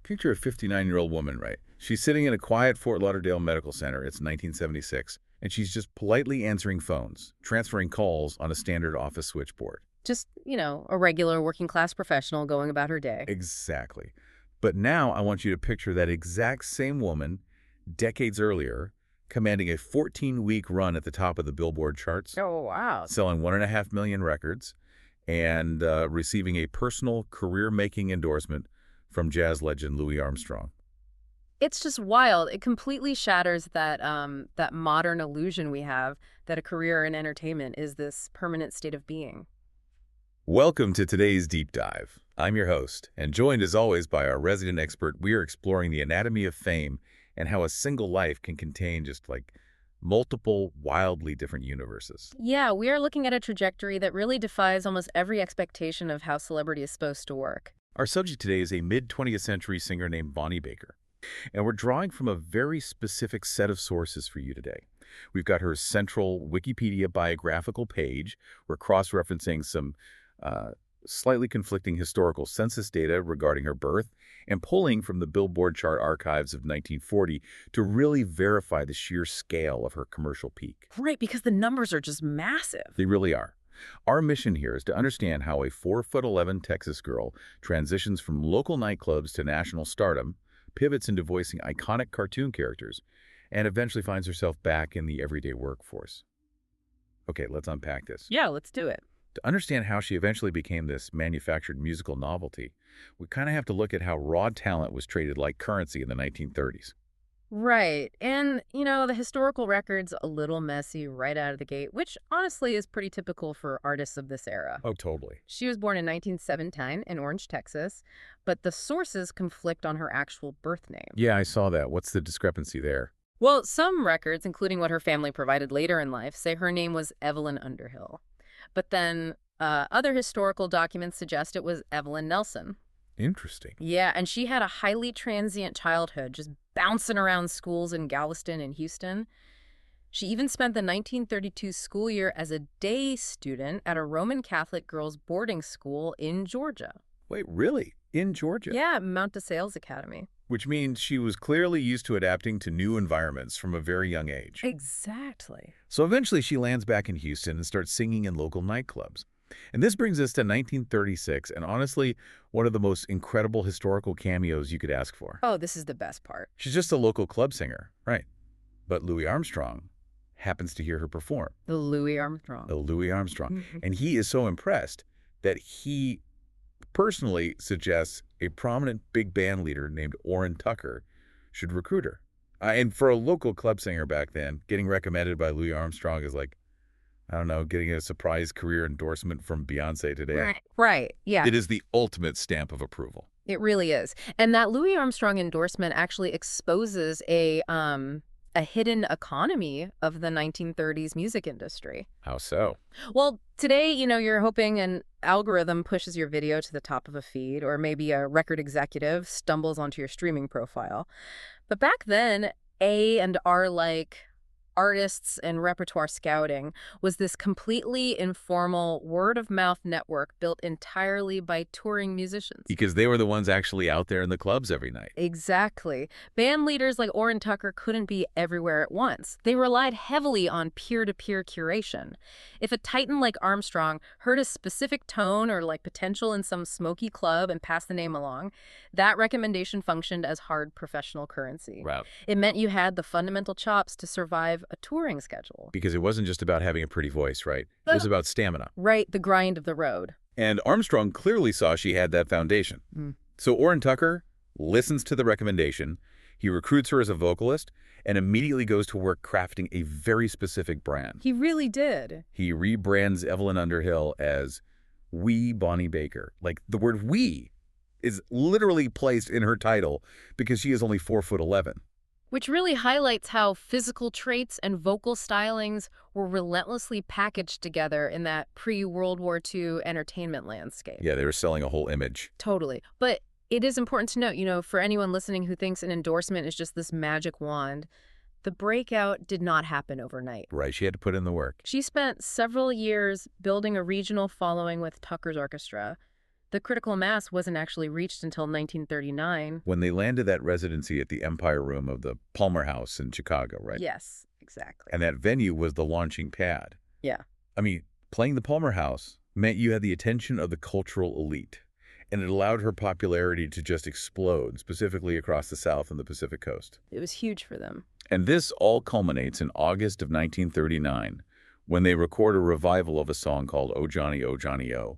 Picture a 59-year-old woman, right? She's sitting in a quiet Fort Lauderdale medical center. It's 1976, and she's just politely answering phones, transferring calls on a standard office switchboard. Just, a regular working class professional going about her day. Exactly. But now I want you to picture that exact same woman, decades earlier, commanding a 14-week run at the top of the Billboard charts, Oh, wow. selling 1.5 million records, and receiving a personal career-making endorsement from jazz legend Louis Armstrong. It's just wild. It completely shatters that modern illusion we have that a career in entertainment is this permanent state of being. Welcome to today's Deep Dive. I'm your host, and joined as always by our resident expert, we are exploring the anatomy of fame and how a single life can contain just multiple wildly different universes. Yeah, we are looking at a trajectory that really defies almost every expectation of how celebrity is supposed to work. Our subject today is a mid-20th century singer named Bonnie Baker, and we're drawing from a very specific set of sources for you today. We've got her central Wikipedia biographical page. We're cross-referencing some slightly conflicting historical census data regarding her birth and pulling from the Billboard chart archives of 1940 to really verify the sheer scale of her commercial peak. Right, because the numbers are just massive. They really are. Our mission here is to understand how a 4'11" Texas girl transitions from local nightclubs to national stardom, pivots into voicing iconic cartoon characters, and eventually finds herself back in the everyday workforce. Okay, let's unpack this. Yeah, let's do it. To understand how she eventually became this manufactured musical novelty, we kind of have to look at how raw talent was traded like currency in the 1930s. Right. And, the historical record's a little messy right out of the gate, which honestly is pretty typical for artists of this era. Oh, totally. She was born in 1917 in Orange, Texas, but the sources conflict on her actual birth name. Yeah, I saw that. What's the discrepancy there? Well, some records, including what her family provided later in life, say her name was Evelyn Underhill. But then other historical documents suggest it was Evelyn Nelson. Interesting. Yeah, and she had a highly transient childhood, just bouncing around schools in Galveston and Houston. She even spent the 1932 school year as a day student at a Roman Catholic girls' boarding school in Georgia. Wait, really? In Georgia? Yeah, Mount DeSales Academy. Which means she was clearly used to adapting to new environments from a very young age. Exactly. So eventually she lands back in Houston and starts singing in local nightclubs. And this brings us to 1936, and honestly, one of the most incredible historical cameos you could ask for. Oh, this is the best part. She's just a local club singer, right? But Louis Armstrong happens to hear her perform. The Louis Armstrong. The Louis Armstrong. And he is so impressed that he personally suggests a prominent big band leader named Orrin Tucker should recruit her. And for a local club singer back then, getting recommended by Louis Armstrong is like, I don't know, getting a surprise career endorsement from Beyonce today. Right, yeah. It is the ultimate stamp of approval. It really is. And that Louis Armstrong endorsement actually exposes a hidden economy of the 1930s music industry. How so? Well, today, you're hoping an algorithm pushes your video to the top of a feed, or maybe a record executive stumbles onto your streaming profile. But back then, A&R-like artists and repertoire scouting was this completely informal word-of-mouth network built entirely by touring musicians. Because they were the ones actually out there in the clubs every night. Exactly. Band leaders like Orrin Tucker couldn't be everywhere at once. They relied heavily on peer-to-peer curation. If a titan like Armstrong heard a specific tone or potential in some smoky club and passed the name along, that recommendation functioned as hard professional currency. Right. It meant you had the fundamental chops to survive a touring schedule. Because it wasn't just about having a pretty voice, right? It was about stamina. Right, the grind of the road. And Armstrong clearly saw she had that foundation. So Orrin Tucker listens to the recommendation, he recruits her as a vocalist, and immediately goes to work crafting a very specific brand. He really did. He rebrands Evelyn Underhill as Wee Bonnie Baker. Like, the word "we" is literally placed in her title because she is only 4'11". Which really highlights how physical traits and vocal stylings were relentlessly packaged together in that pre-World War II entertainment landscape. Yeah, they were selling a whole image. Totally. But it is important to note, for anyone listening who thinks an endorsement is just this magic wand, the breakout did not happen overnight. Right, she had to put in the work. She spent several years building a regional following with Tucker's orchestra. The critical mass wasn't actually reached until 1939. When they landed that residency at the Empire Room of the Palmer House in Chicago, right? Yes, exactly. And that venue was the launching pad. Yeah. I mean, playing the Palmer House meant you had the attention of the cultural elite, and it allowed her popularity to just explode, specifically across the South and the Pacific Coast. It was huge for them. And this all culminates in August of 1939, when they record a revival of a song called Oh Johnny, Oh,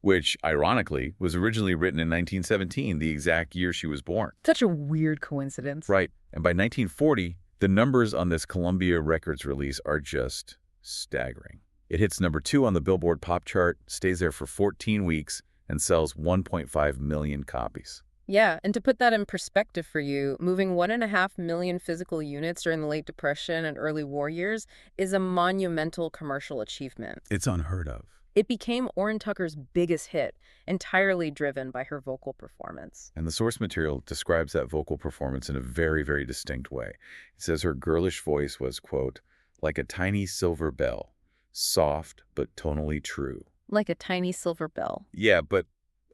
which, ironically, was originally written in 1917, the exact year she was born. Such a weird coincidence. Right. And by 1940, the numbers on this Columbia Records release are just staggering. It hits #2 on the Billboard pop chart, stays there for 14 weeks, and sells 1.5 million copies. Yeah, and to put that in perspective for you, moving 1.5 million physical units during the late Depression and early war years is a monumental commercial achievement. It's unheard of. It became Orrin Tucker's biggest hit, entirely driven by her vocal performance. And the source material describes that vocal performance in a very, very distinct way. It says her girlish voice was, quote, like a tiny silver bell, soft but tonally true. Like a tiny silver bell. Yeah, but,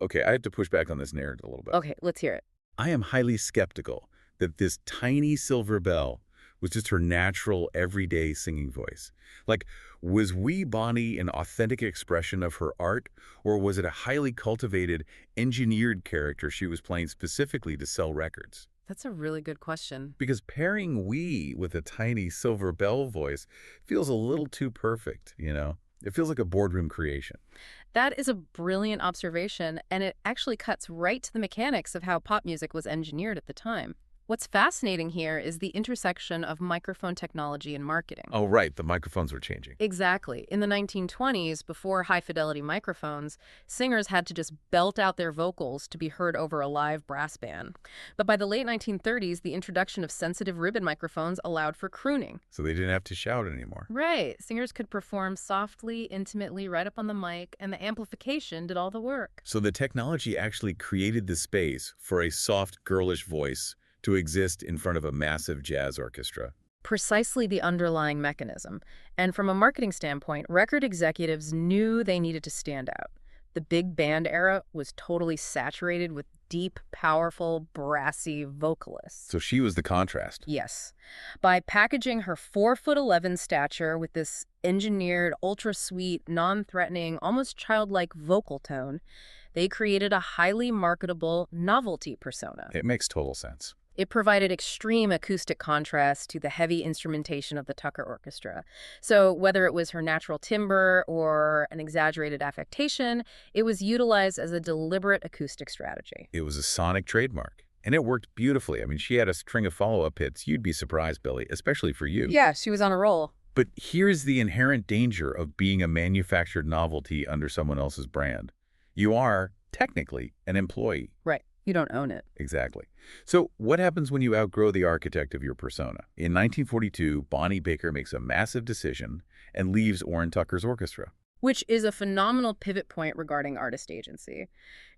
okay, I have to push back on this narrative a little bit. Okay, let's hear it. I am highly skeptical that this tiny silver bell was just her natural, everyday singing voice. Like, was Wee Bonnie an authentic expression of her art, or was it a highly cultivated, engineered character she was playing specifically to sell records? That's a really good question. Because pairing Wee with a tiny silver bell voice feels a little too perfect, you know? It feels like a boardroom creation. That is a brilliant observation, and it actually cuts right to the mechanics of how pop music was engineered at the time. What's fascinating here is the intersection of microphone technology and marketing. Oh, right. The microphones were changing. Exactly. In the 1920s, before high-fidelity microphones, singers had to just belt out their vocals to be heard over a live brass band. But by the late 1930s, the introduction of sensitive ribbon microphones allowed for crooning. So they didn't have to shout anymore. Right. Singers could perform softly, intimately, right up on the mic, and the amplification did all the work. So the technology actually created the space for a soft, girlish voice to exist in front of a massive jazz orchestra. Precisely the underlying mechanism. And from a marketing standpoint, record executives knew they needed to stand out. The big band era was totally saturated with deep, powerful, brassy vocalists. So she was the contrast. Yes. By packaging her 4'11" stature with this engineered, ultra-sweet, non-threatening, almost childlike vocal tone, they created a highly marketable novelty persona. It makes total sense. It provided extreme acoustic contrast to the heavy instrumentation of the Tucker Orchestra. So whether it was her natural timbre or an exaggerated affectation, it was utilized as a deliberate acoustic strategy. It was a sonic trademark, and it worked beautifully. I mean, she had a string of follow-up hits. You'd be surprised, Billy, especially for you. Yeah, she was on a roll. But here's the inherent danger of being a manufactured novelty under someone else's brand. You are, technically, an employee. Right. You don't own it. Exactly. So what happens when you outgrow the architect of your persona? In 1942, Bonnie Baker makes a massive decision and leaves Orrin Tucker's orchestra. Which is a phenomenal pivot point regarding artist agency.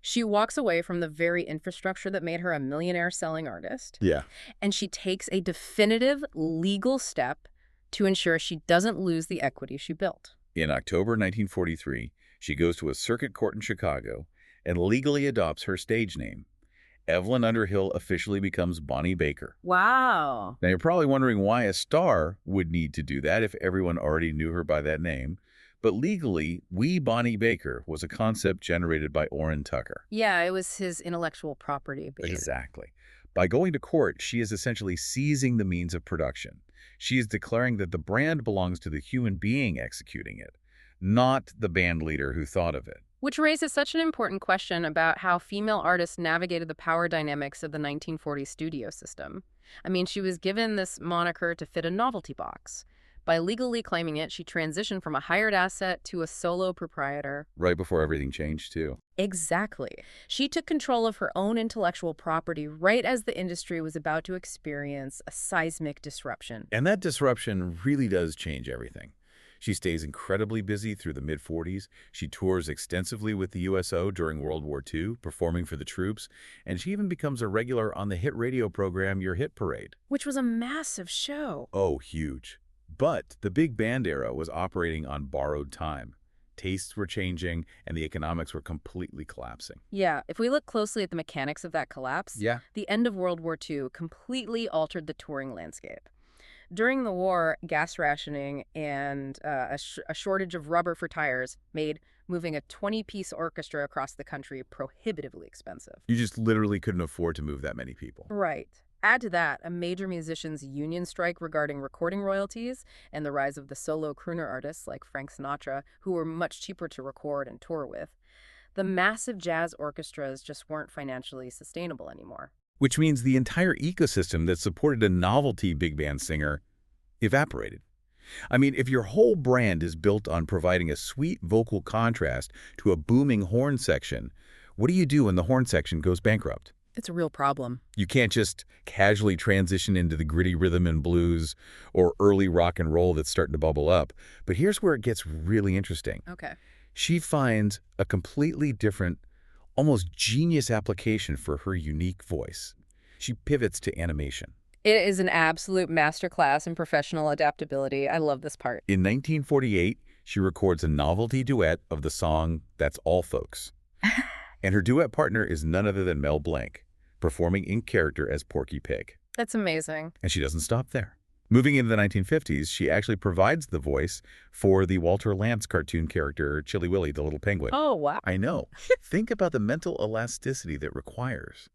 She walks away from the very infrastructure that made her a millionaire-selling artist. Yeah. And she takes a definitive legal step to ensure she doesn't lose the equity she built. In October 1943, she goes to a circuit court in Chicago and legally adopts her stage name. Evelyn Underhill officially becomes Bonnie Baker. Wow. Now, you're probably wondering why a star would need to do that if everyone already knew her by that name. But legally, Wee Bonnie Baker was a concept generated by Orrin Tucker. Yeah, it was his intellectual property, baby. Exactly. By going to court, she is essentially seizing the means of production. She is declaring that the brand belongs to the human being executing it, not the band leader who thought of it. Which raises such an important question about how female artists navigated the power dynamics of the 1940s studio system. I mean, she was given this moniker to fit a novelty box. By legally claiming it, she transitioned from a hired asset to a solo proprietor. Right before everything changed, too. Exactly. She took control of her own intellectual property right as the industry was about to experience a seismic disruption. And that disruption really does change everything. She stays incredibly busy through the mid-40s. She tours extensively with the USO during World War II, performing for the troops, and she even becomes a regular on the hit radio program Your Hit Parade. Which was a massive show. Oh, huge. But the big band era was operating on borrowed time. Tastes were changing, and the economics were completely collapsing. Yeah, if we look closely at the mechanics of that collapse, Yeah. the end of World War II completely altered the touring landscape. During the war, gas rationing and a shortage of rubber for tires made moving a 20-piece orchestra across the country prohibitively expensive. You just literally couldn't afford to move that many people. Right. Add to that a major musicians' union strike regarding recording royalties and the rise of the solo crooner artists like Frank Sinatra, who were much cheaper to record and tour with. The massive jazz orchestras just weren't financially sustainable anymore. Which means the entire ecosystem that supported a novelty big band singer evaporated. I mean, if your whole brand is built on providing a sweet vocal contrast to a booming horn section, what do you do when the horn section goes bankrupt? It's a real problem. You can't just casually transition into the gritty rhythm and blues or early rock and roll that's starting to bubble up. But here's where it gets really interesting. Okay. She finds a completely different, almost genius application for her unique voice. She pivots to animation. It is an absolute masterclass in professional adaptability. I love this part. In 1948, she records a novelty duet of the song That's All Folks. And her duet partner is none other than Mel Blanc, performing in character as Porky Pig. That's amazing. And she doesn't stop there. Moving into the 1950s, she actually provides the voice for the Walter Lantz cartoon character Chilly Willy, the little penguin. Oh, wow. I know. Think about the mental elasticity that requires.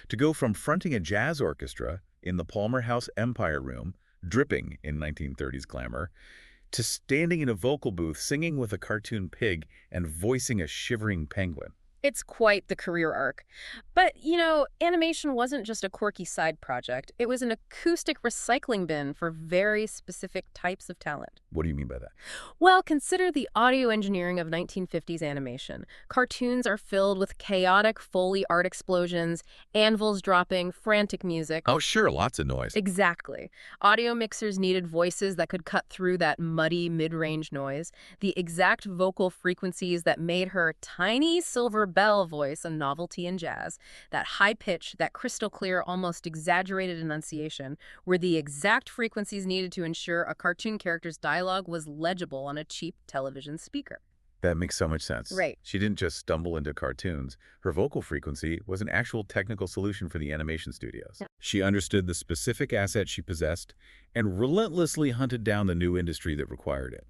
To go from fronting a jazz orchestra in the Palmer House Empire Room, dripping in 1930s glamour, to standing in a vocal booth singing with a cartoon pig and voicing a shivering penguin. It's quite the career arc. But, animation wasn't just a quirky side project. It was an acoustic recycling bin for very specific types of talent. What do you mean by that? Well, consider the audio engineering of 1950s animation. Cartoons are filled with chaotic Foley art explosions, anvils dropping, frantic music. Oh, sure, lots of noise. Exactly. Audio mixers needed voices that could cut through that muddy mid-range noise, the exact vocal frequencies that made her tiny silver bell voice a novelty in jazz. That high pitch, that crystal clear, almost exaggerated enunciation were the exact frequencies needed to ensure a cartoon character's dialogue was legible on a cheap television speaker. That makes so much sense. Right. She didn't just stumble into cartoons. Her vocal frequency was an actual technical solution for the animation studios. Yeah. She understood the specific asset she possessed and relentlessly hunted down the new industry that required it.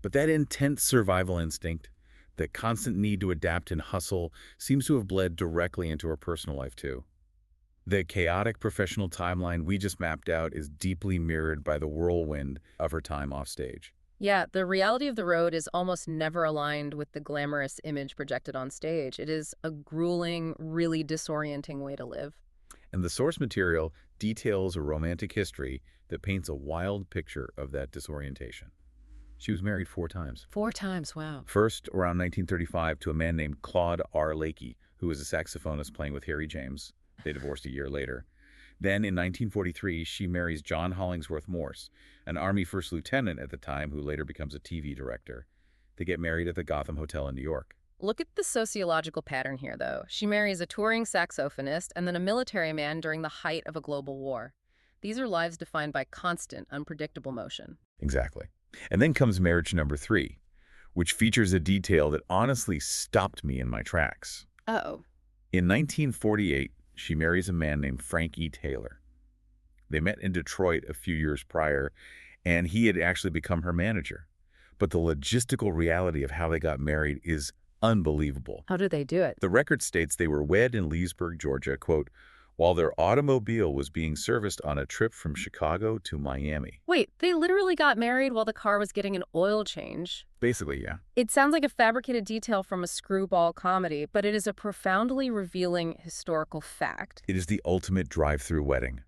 But that intense survival instinct, the constant need to adapt and hustle, seems to have bled directly into her personal life, too. The chaotic professional timeline we just mapped out is deeply mirrored by the whirlwind of her time off stage. Yeah, the reality of the road is almost never aligned with the glamorous image projected on stage. It is a grueling, really disorienting way to live. And the source material details a romantic history that paints a wild picture of that disorientation. She was married 4 times. 4 times, wow. First, around 1935, to a man named Claude R. Lakey, who was a saxophonist playing with Harry James. They divorced a year later. Then, in 1943, she marries John Hollingsworth Morse, an Army first lieutenant at the time who later becomes a TV director. They get married at the Gotham Hotel in New York. Look at the sociological pattern here, though. She marries a touring saxophonist and then a military man during the height of a global war. These are lives defined by constant, unpredictable motion. Exactly. And then comes marriage number 3, which features a detail that honestly stopped me in my tracks. Uh-oh. In 1948, she marries a man named Frank E. Taylor. They met in Detroit a few years prior, and he had actually become her manager. But the logistical reality of how they got married is unbelievable. How did they do it? The record states they were wed in Leesburg, Georgia, quote, while their automobile was being serviced on a trip from Chicago to Miami. Wait, they literally got married while the car was getting an oil change. Basically, yeah. It sounds like a fabricated detail from a screwball comedy, but it is a profoundly revealing historical fact. It is the ultimate drive-through wedding.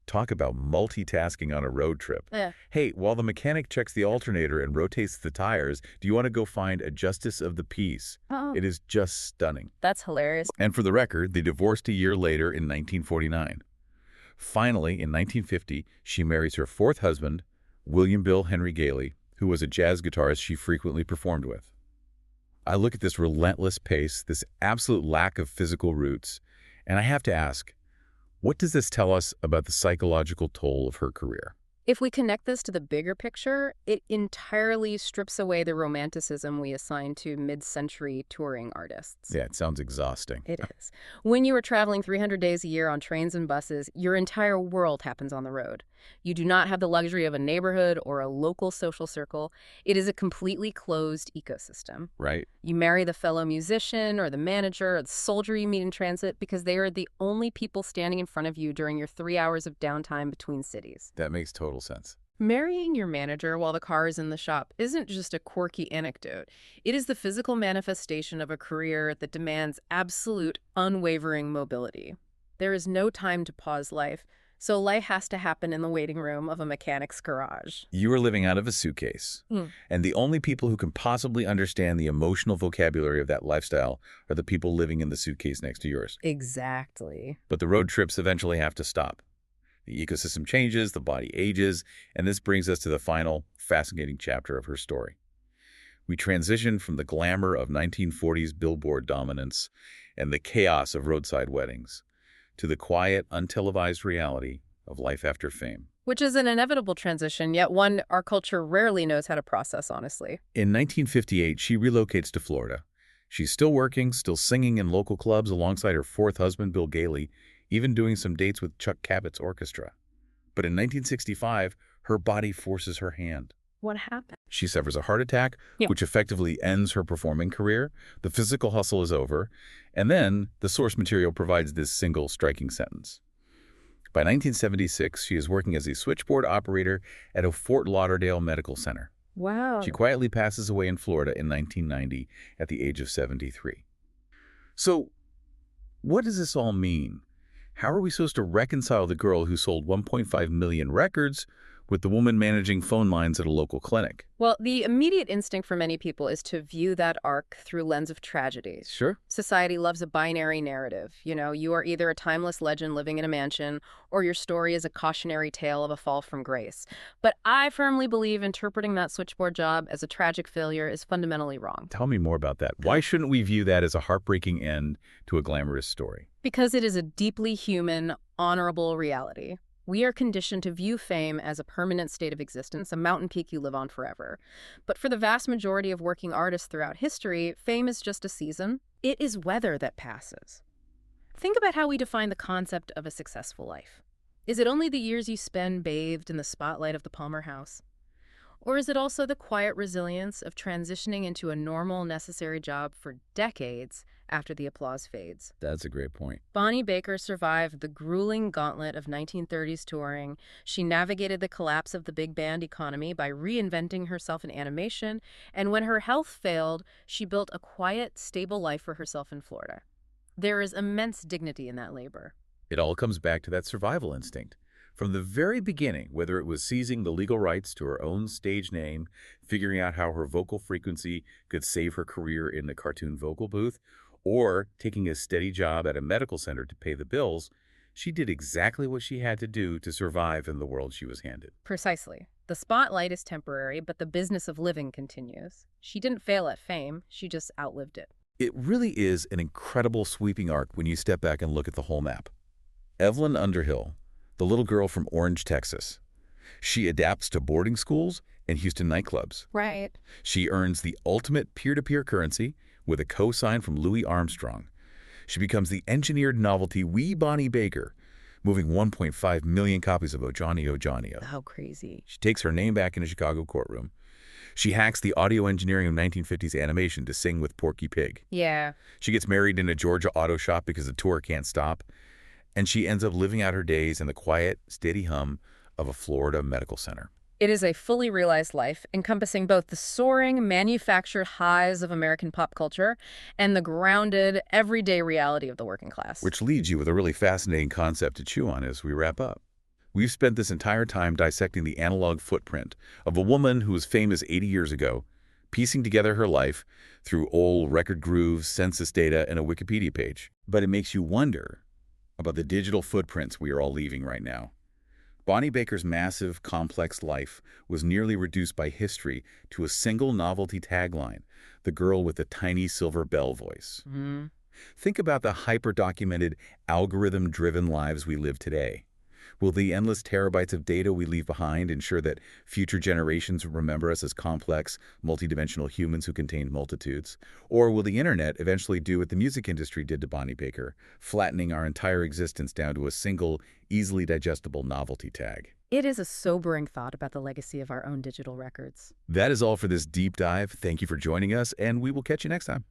Talk about multitasking on a road trip. Hey, while the mechanic checks the alternator and rotates the tires, do you want to go find a justice of the peace? Oh, It is just stunning. that's hilarious. And for the record, they divorced a year later in 1949. Finally, in 1950, she marries her 4th husband, William Bill Henry Gailey, who was a jazz guitarist she frequently performed with. I look at this relentless pace, this absolute lack of physical roots, and I have to ask, what does this tell us about the psychological toll of her career? If we connect this to the bigger picture, it entirely strips away the romanticism we assign to mid-century touring artists. Yeah, it sounds exhausting. It is. When you are traveling 300 days a year on trains and buses, your entire world happens on the road. You do not have the luxury of a neighborhood or a local social circle. It is a completely closed ecosystem. Right. You marry the fellow musician or the manager or the soldier you meet in transit because they are the only people standing in front of you during your 3 hours of downtime between cities. That makes total sense. Marrying your manager while the car is in the shop isn't just a quirky anecdote. It is the physical manifestation of a career that demands absolute, unwavering mobility. There is no time to pause life, so life has to happen in the waiting room of a mechanic's garage. You are living out of a suitcase, and the only people who can possibly understand the emotional vocabulary of that lifestyle are the people living in the suitcase next to yours. Exactly. But the road trips eventually have to stop. The ecosystem changes, the body ages, and this brings us to the final, fascinating chapter of her story. We transition from the glamour of 1940s Billboard dominance and the chaos of roadside weddings to the quiet, untelevised reality of life after fame. Which is an inevitable transition, yet one our culture rarely knows how to process, honestly. In 1958, she relocates to Florida. She's still working, still singing in local clubs alongside her fourth husband, Bill Gailey, even doing some dates with Chuck Cabot's orchestra. But in 1965, her body forces her hand. What happened? She suffers a heart attack, which effectively ends her performing career. The physical hustle is over. And then the source material provides this single striking sentence. By 1976, she is working as a switchboard operator at a Fort Lauderdale medical center. Wow. She quietly passes away in Florida in 1990 at the age of 73. So, what does this all mean? How are we supposed to reconcile the girl who sold 1.5 million records with the woman managing phone lines at a local clinic? Well, the immediate instinct for many people is to view that arc through lens of tragedy. Sure. Society loves a binary narrative. You know, you are either a timeless legend living in a mansion, or your story is a cautionary tale of a fall from grace. But I firmly believe interpreting that switchboard job as a tragic failure is fundamentally wrong. Tell me more about that. Why shouldn't we view that as a heartbreaking end to a glamorous story? Because it is a deeply human, honorable reality. We are conditioned to view fame as a permanent state of existence, a mountain peak you live on forever. But for the vast majority of working artists throughout history, fame is just a season. It is weather that passes. Think about how we define the concept of a successful life. Is it only the years you spend bathed in the spotlight of the Palmer House? Or is it also the quiet resilience of transitioning into a normal, necessary job for decades after the applause fades? That's a great point. Bonnie Baker survived the grueling gauntlet of 1930s touring. She navigated the collapse of the big band economy by reinventing herself in animation, and when her health failed, she built a quiet, stable life for herself in Florida. There is immense dignity in that labor. It all comes back to that survival instinct. From the very beginning, whether it was seizing the legal rights to her own stage name, figuring out how her vocal frequency could save her career in the cartoon vocal booth, or taking a steady job at a medical center to pay the bills, she did exactly what she had to do to survive in the world she was handed. Precisely. The spotlight is temporary, but the business of living continues. She didn't fail at fame, she just outlived it. It really is an incredible sweeping arc when you step back and look at the whole map. Evelyn Underhill, the little girl from Orange, Texas. She adapts to boarding schools and Houston nightclubs. Right. She earns the ultimate peer-to-peer currency with a cosign from Louis Armstrong. She becomes the engineered novelty Wee Bonnie Baker, moving 1.5 million copies of Oh Johnny, Oh Johnny. How crazy. She takes her name back in a Chicago courtroom. She hacks the audio engineering of 1950s animation to sing with Porky Pig. Yeah. She gets married in a Georgia auto shop because the tour can't stop. And she ends up living out her days in the quiet, steady hum of a Florida medical center. It is a fully realized life, encompassing both the soaring, manufactured highs of American pop culture and the grounded, everyday reality of the working class. Which leads you with a really fascinating concept to chew on as we wrap up. We've spent this entire time dissecting the analog footprint of a woman who was famous 80 years ago, piecing together her life through old record grooves, census data, and a Wikipedia page. But it makes you wonder about the digital footprints we are all leaving right now. Bonnie Baker's massive, complex life was nearly reduced by history to a single novelty tagline, the girl with the tiny silver bell voice. Think about the hyper-documented, algorithm-driven lives we live today. Will the endless terabytes of data we leave behind ensure that future generations remember us as complex, multidimensional humans who contain multitudes? Or will the internet eventually do what the music industry did to Bonnie Baker, flattening our entire existence down to a single, easily digestible novelty tag? It is a sobering thought about the legacy of our own digital records. That is all for this deep dive. Thank you for joining us, and we will catch you next time.